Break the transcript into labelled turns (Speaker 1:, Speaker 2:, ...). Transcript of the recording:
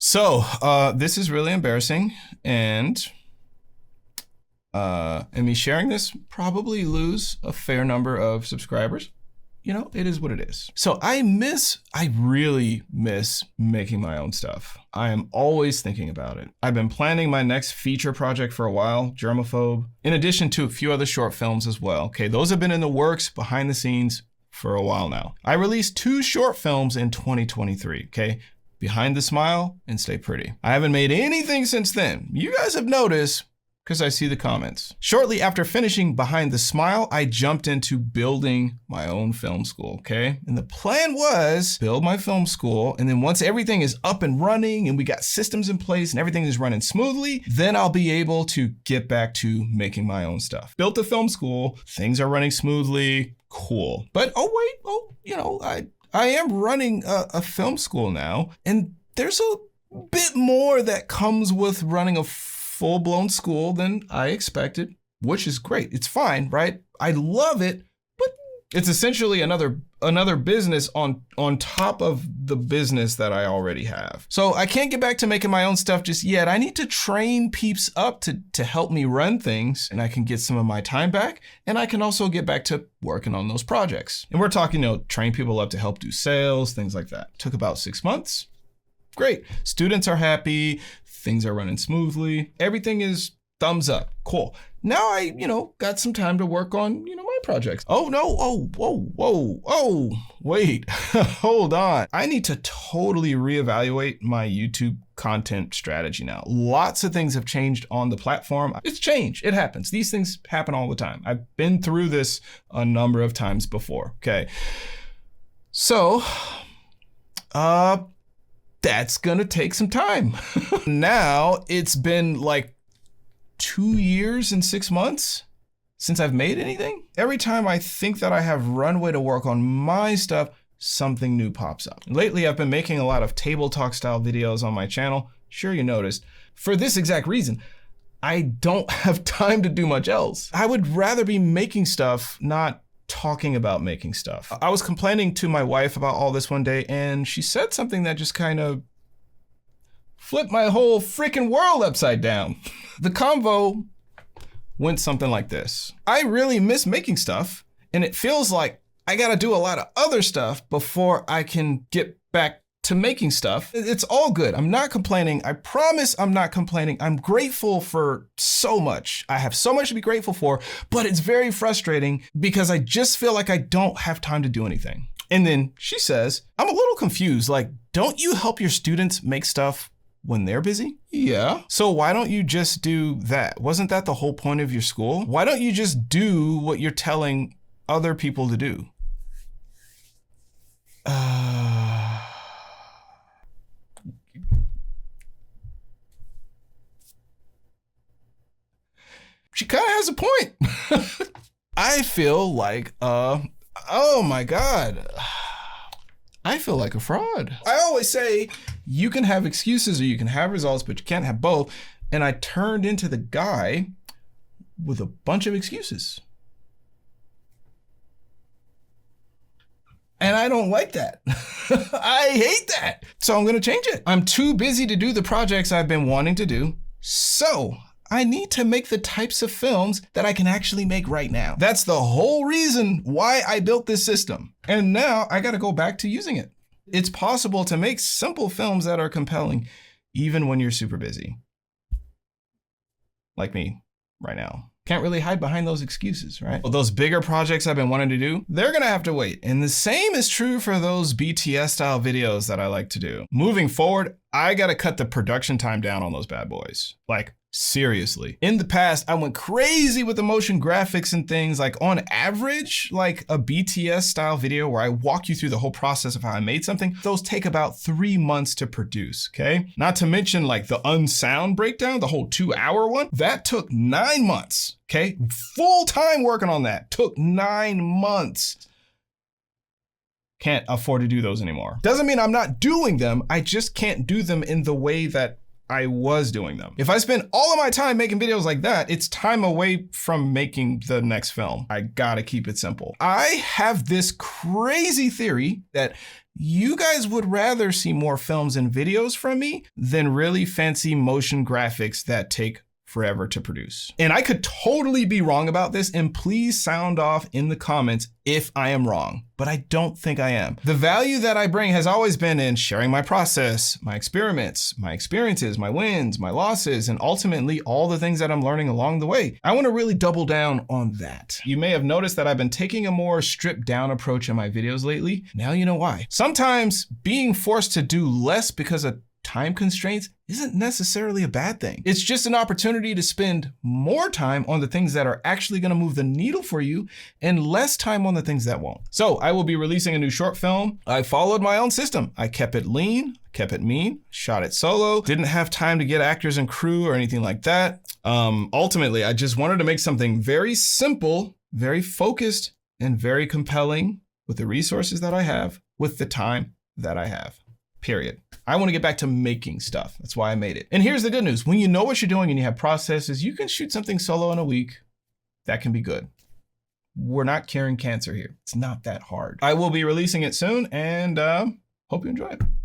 Speaker 1: So this is really embarrassing, and me sharing this probably lose a fair number of subscribers. You know, it is what it is. So I really miss making my own stuff. I am always thinking about it. I've been planning my next feature project for a while, Germaphobe, in addition to a few other short films as well. Okay, those have been in the works behind the scenes for a while now. I released 2 short films in 2023, okay? Behind the Smile and Stay Pretty. I haven't made anything since then. You guys have noticed, because I see the comments. Shortly after finishing Behind the Smile, I jumped into building my own film school, okay? And the plan was build my film school, and then once everything is up and running and we got systems in place and everything is running smoothly, then I'll be able to get back to making my own stuff. Built the film school, things are running smoothly, cool. But I am running a film school now, and there's a bit more that comes with running a full-blown school than I expected, which is great. It's fine, right? I love it, but it's essentially another business on top of the business that I already have. So I can't get back to making my own stuff just yet. I need to train peeps up to help me run things, and I can get some of my time back, and I can also get back to working on those projects. And we're talking, train people up to help do sales, things like that. Took about 6 months. Great. Students are happy. Things are running smoothly. Everything is thumbs up. Cool. Now I, got some time to work on, my projects. Oh no. Oh, wait. Hold on. I need to totally reevaluate my YouTube content strategy now. Lots of things have changed on the platform. It's change. It happens. These things happen all the time. I've been through this a number of times before. Okay. So, that's gonna take some time. Now it's been like 2 years and 6 months since I've made anything. Every time I think that I have runway to work on my stuff, something new pops up. Lately, I've been making a lot of table talk style videos on my channel. Sure, you noticed. For this exact reason, I don't have time to do much else. I would rather be making stuff, not talking about making stuff. I was complaining to my wife about all this one day, and she said something that just kind of flipped my whole freaking world upside down. The convo went something like this. I really miss making stuff, and it feels like I gotta do a lot of other stuff before I can get back to making stuff. It's all good. I'm not complaining. I promise I'm not complaining. I'm grateful for so much. I have so much to be grateful for, but it's very frustrating because I just feel like I don't have time to do anything. And then she says, I'm a little confused. Like, don't you help your students make stuff when they're busy? Yeah. So why don't you just do that? Wasn't that the whole point of your school? Why don't you just do what you're telling other people to do? She kind of has a point. I feel like, oh my God. I feel like a fraud. I always say you can have excuses or you can have results, but you can't have both. And I turned into the guy with a bunch of excuses. And I don't like that. I hate that. So I'm gonna change it. I'm too busy to do the projects I've been wanting to do. So I need to make the types of films that I can actually make right now. That's the whole reason why I built this system. And now I gotta go back to using it. It's possible to make simple films that are compelling, even when you're super busy. Like me right now. Can't really hide behind those excuses, right? Well, those bigger projects I've been wanting to do, they're gonna have to wait. And the same is true for those BTS style videos that I like to do. Moving forward, I gotta cut the production time down on those bad boys. Like, seriously. In the past, I went crazy with the motion graphics and things. Like, on average, like a BTS style video where I walk you through the whole process of how I made something, those take about 3 months to produce, okay? Not to mention like the unsound breakdown, the whole 2-hour one, that took 9 months, okay? Full time working on that, took 9 months. Can't afford to do those anymore. Doesn't mean I'm not doing them, I just can't do them in the way that I was doing them. If I spend all of my time making videos like that, it's time away from making the next film. I gotta keep it simple. I have this crazy theory that you guys would rather see more films and videos from me than really fancy motion graphics that take forever to produce. And I could totally be wrong about this, and please sound off in the comments if I am wrong, but I don't think I am. The value that I bring has always been in sharing my process, my experiments, my experiences, my wins, my losses, and ultimately all the things that I'm learning along the way. I want to really double down on that. You may have noticed that I've been taking a more stripped down approach in my videos lately. Now you know why. Sometimes being forced to do less because of time constraints isn't necessarily a bad thing. It's just an opportunity to spend more time on the things that are actually going to move the needle for you and less time on the things that won't. So I will be releasing a new short film. I followed my own system. I kept it lean, kept it mean, shot it solo, didn't have time to get actors and crew or anything like that. Ultimately, I just wanted to make something very simple, very focused, and very compelling with the resources that I have, with the time that I have. Period. I want to get back to making stuff. That's why I made it. And here's the good news. When you know what you're doing and you have processes, you can shoot something solo in a week. That can be good. We're not curing cancer here. It's not that hard. I will be releasing it soon, and hope you enjoy it.